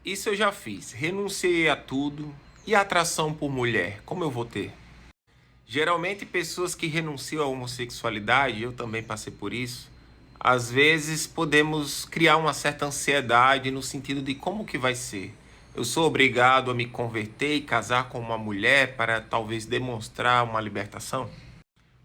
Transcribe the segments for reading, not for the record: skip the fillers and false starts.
Isso eu já fiz. Renunciei a tudo. E a atração por mulher, como eu vou ter? Geralmente, pessoas que renunciam à homossexualidade, eu também passei por isso, às vezes podemos criar uma certa ansiedade no sentido de como que vai ser. Eu sou obrigado a me converter e casar com uma mulher para talvez demonstrar uma libertação?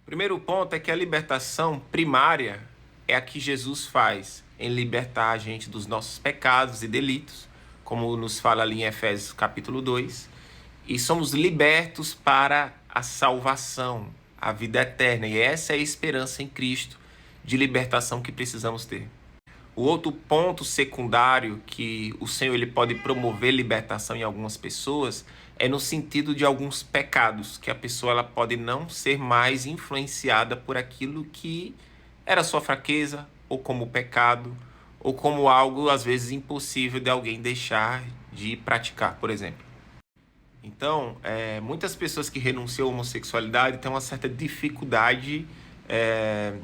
Primeiro ponto é que a libertação primária é a que Jesus faz em libertar a gente dos nossos pecados e delitos, como nos fala ali em Efésios capítulo 2, e somos libertos para a salvação, a vida eterna, e essa é a esperança em Cristo de libertação que precisamos ter. O outro ponto secundário que o Senhor ele pode promover libertação em algumas pessoas é no sentido de alguns pecados, que a pessoa ela pode não ser mais influenciada por aquilo que era sua fraqueza, ou como pecado, ou como algo às vezes impossível de alguém deixar de praticar, por exemplo. Então, muitas pessoas que renunciam à homossexualidade têm uma certa dificuldade é,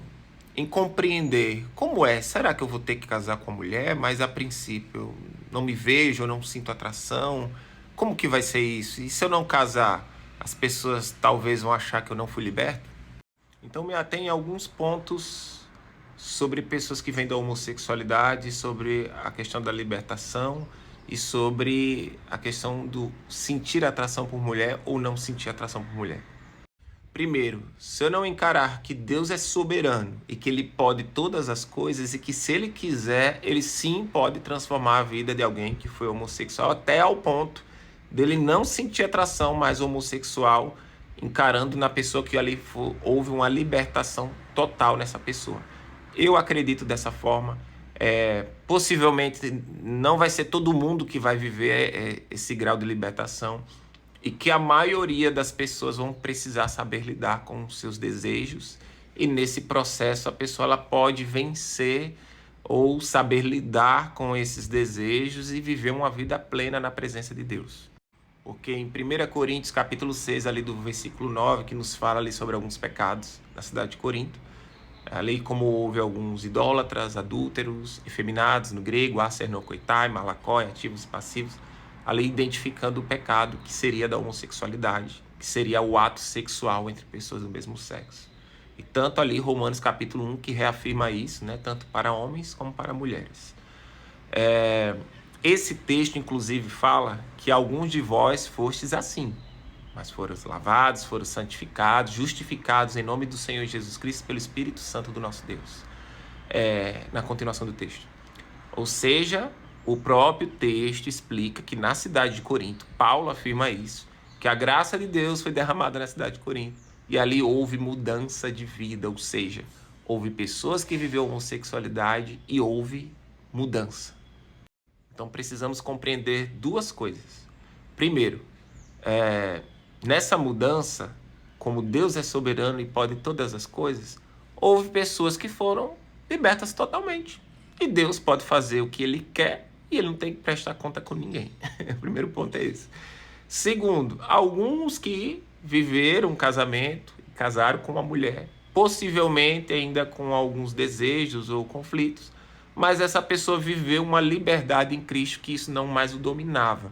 em compreender como é. Será que eu vou ter que casar com a mulher? Mas a princípio eu não me vejo, eu não sinto atração. Como que vai ser isso? E se eu não casar, as pessoas talvez vão achar que eu não fui liberto? Então me atenho a alguns pontos sobre pessoas que vêm da homossexualidade, sobre a questão da libertação e sobre a questão do sentir atração por mulher ou não sentir atração por mulher. Primeiro, se eu não encarar que Deus é soberano e que Ele pode todas as coisas e que se Ele quiser, Ele sim pode transformar a vida de alguém que foi homossexual até ao ponto dele não sentir atração mais homossexual, encarando na pessoa que ali houve uma libertação total nessa pessoa. Eu acredito dessa forma. Possivelmente não vai ser todo mundo que vai viver esse grau de libertação e que a maioria das pessoas vão precisar saber lidar com os seus desejos e nesse processo a pessoa ela pode vencer ou saber lidar com esses desejos e viver uma vida plena na presença de Deus. Porque em 1 Coríntios capítulo 6, ali do versículo 9, que nos fala ali sobre alguns pecados na cidade de Corinto, ali como houve alguns idólatras, adúlteros, efeminados, no grego, acernocoitai, malacói, ativos e passivos, ali identificando o pecado que seria da homossexualidade, que seria o ato sexual entre pessoas do mesmo sexo. E tanto ali Romanos capítulo 1 que reafirma isso, né, tanto para homens como para mulheres. Esse texto, inclusive, fala que alguns de vós fostes assim, mas foram lavados, foram santificados, justificados em nome do Senhor Jesus Cristo pelo Espírito Santo do nosso Deus. Na continuação do texto. Ou seja, o próprio texto explica que na cidade de Corinto, Paulo afirma isso, que a graça de Deus foi derramada na cidade de Corinto. E ali houve mudança de vida, ou seja, houve pessoas que viveram homossexualidade e houve mudança. Então precisamos compreender duas coisas. Primeiro, nessa mudança, como Deus é soberano e pode todas as coisas, houve pessoas que foram libertas totalmente. E Deus pode fazer o que Ele quer e Ele não tem que prestar conta com ninguém. O primeiro ponto é esse. Segundo, alguns que viveram um casamento e casaram com uma mulher, possivelmente ainda com alguns desejos ou conflitos, mas essa pessoa viveu uma liberdade em Cristo que isso não mais o dominava.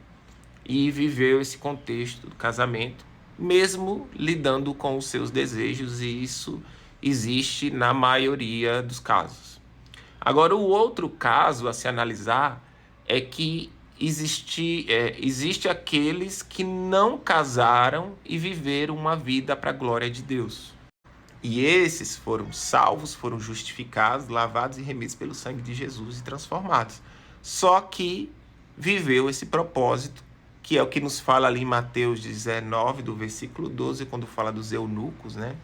E viveu esse contexto do casamento, mesmo lidando com os seus desejos, e isso existe na maioria dos casos. Agora, o outro caso a se analisar é que existe aqueles que não casaram e viveram uma vida para a glória de Deus. E esses foram salvos, foram justificados, lavados e remidos pelo sangue de Jesus e transformados. Só que viveu esse propósito, que é o que nos fala ali em Mateus 19, do versículo 12, quando fala dos eunucos, né?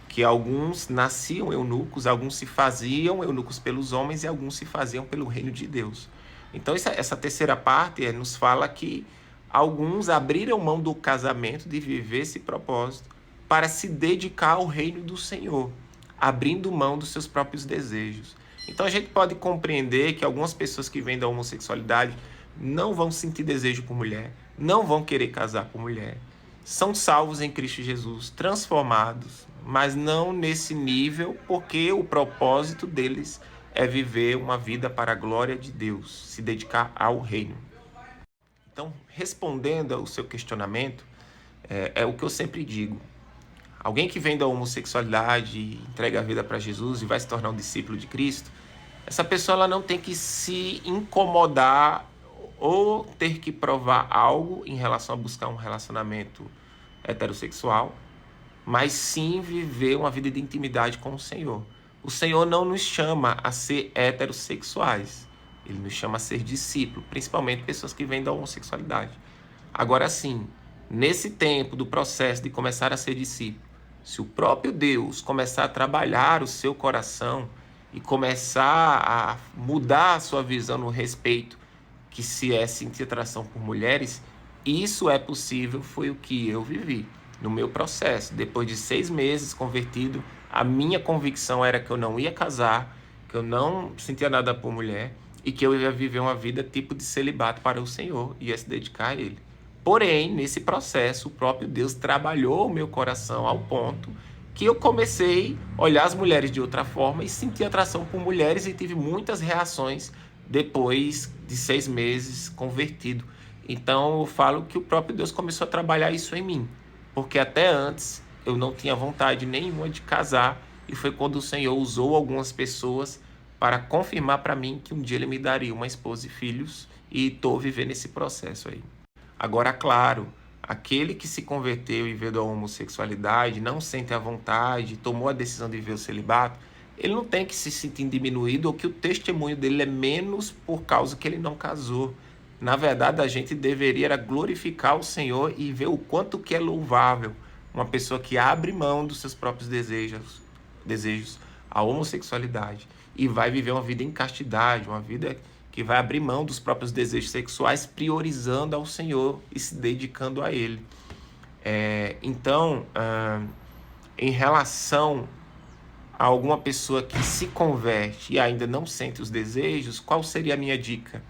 Que alguns nasciam eunucos, alguns se faziam eunucos pelos homens e alguns se faziam pelo reino de Deus. Então essa terceira parte nos fala que alguns abriram mão do casamento, de viver esse propósito, para se dedicar ao reino do Senhor, abrindo mão dos seus próprios desejos. Então a gente pode compreender que algumas pessoas que vêm da homossexualidade não vão sentir desejo por mulher, não vão querer casar por mulher, são salvos em Cristo Jesus, transformados, mas não nesse nível, porque o propósito deles é viver uma vida para a glória de Deus, se dedicar ao reino. Então, respondendo ao seu questionamento, é o que eu sempre digo. Alguém que vem da homossexualidade, entrega a vida para Jesus e vai se tornar um discípulo de Cristo, essa pessoa ela não tem que se incomodar ou ter que provar algo em relação a buscar um relacionamento heterossexual, mas sim viver uma vida de intimidade com o Senhor. O Senhor não nos chama a ser heterossexuais, Ele nos chama a ser discípulos, principalmente pessoas que vêm da homossexualidade. Agora sim, nesse tempo do processo de começar a ser discípulo, se o próprio Deus começar a trabalhar o seu coração e começar a mudar a sua visão no respeito que se é sentir atração por mulheres, isso é possível, foi o que eu vivi no meu processo. Depois de 6 meses convertido, a minha convicção era que eu não ia casar, que eu não sentia nada por mulher e que eu ia viver uma vida tipo de celibato para o Senhor, ia se dedicar a Ele. Porém, nesse processo, o próprio Deus trabalhou o meu coração ao ponto que eu comecei a olhar as mulheres de outra forma e sentir atração por mulheres e tive muitas reações depois de 6 meses convertido. Então eu falo que o próprio Deus começou a trabalhar isso em mim, porque até antes eu não tinha vontade nenhuma de casar e foi quando o Senhor usou algumas pessoas para confirmar para mim que um dia Ele me daria uma esposa e filhos e estou vivendo esse processo aí. Agora, claro, aquele que se converteu e veio da homossexualidade, não sente a vontade, tomou a decisão de viver o celibato, ele não tem que se sentir diminuído ou que o testemunho dele é menos por causa que ele não casou. Na verdade, a gente deveria glorificar o Senhor e ver o quanto que é louvável uma pessoa que abre mão dos seus próprios desejos, a homossexualidade, e vai viver uma vida em castidade, uma vida que vai abrir mão dos próprios desejos sexuais, priorizando ao Senhor e se dedicando a Ele. Então, em relação a alguma pessoa que se converte e ainda não sente os desejos, qual seria a minha dica?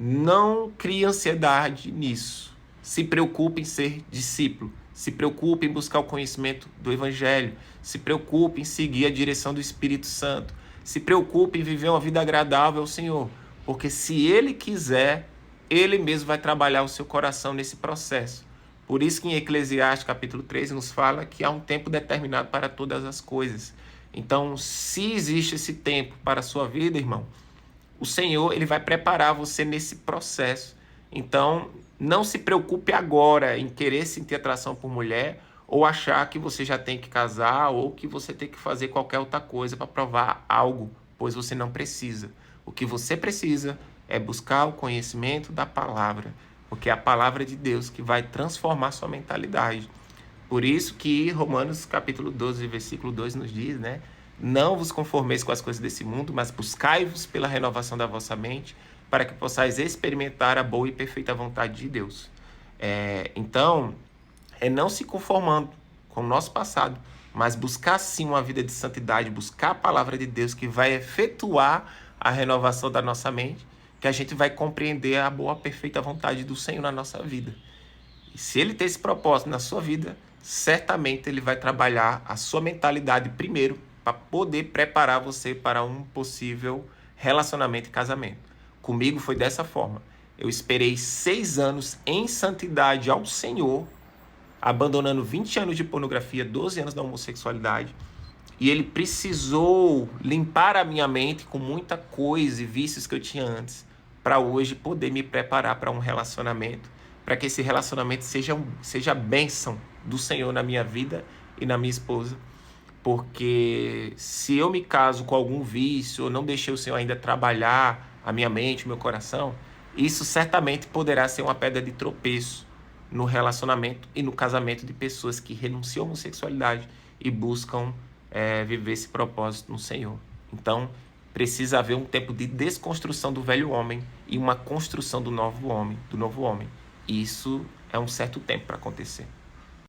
Não crie ansiedade nisso. Se preocupe em ser discípulo. Se preocupe em buscar o conhecimento do Evangelho. Se preocupe em seguir a direção do Espírito Santo. Se preocupe em viver uma vida agradável ao Senhor. Porque se Ele quiser, Ele mesmo vai trabalhar o seu coração nesse processo. Por isso que em Eclesiastes capítulo 13 nos fala que há um tempo determinado para todas as coisas. Então, se existe esse tempo para a sua vida, irmão, o Senhor ele vai preparar você nesse processo. Então, não se preocupe agora em querer sentir atração por mulher ou achar que você já tem que casar ou que você tem que fazer qualquer outra coisa para provar algo, pois você não precisa. O que você precisa é buscar o conhecimento da palavra, porque é a palavra de Deus que vai transformar sua mentalidade. Por isso que Romanos capítulo 12, versículo 2 nos diz, né? Não vos conformeis com as coisas desse mundo, mas buscai-vos pela renovação da vossa mente, para que possais experimentar a boa e perfeita vontade de Deus. Então, não se conformando com o nosso passado, mas buscar sim uma vida de santidade, buscar a palavra de Deus que vai efetuar a renovação da nossa mente, que a gente vai compreender a boa, perfeita vontade do Senhor na nossa vida. E se Ele tem esse propósito na sua vida, certamente Ele vai trabalhar a sua mentalidade primeiro, para poder preparar você para um possível relacionamento e casamento. Comigo foi dessa forma. Eu esperei 6 anos em santidade ao Senhor, abandonando 20 anos de pornografia, 12 anos da homossexualidade, e Ele precisou limpar a minha mente com muita coisa e vícios que eu tinha antes, para hoje poder me preparar para um relacionamento, para que esse relacionamento seja a bênção do Senhor na minha vida e na minha esposa. Porque se eu me caso com algum vício, ou não deixei o Senhor ainda trabalhar a minha mente, o meu coração, isso certamente poderá ser uma pedra de tropeço no relacionamento e no casamento de pessoas que renunciam à homossexualidade e buscam viver esse propósito no Senhor. Então, precisa haver um tempo de desconstrução do velho homem e uma construção do novo homem. E isso é um certo tempo para acontecer.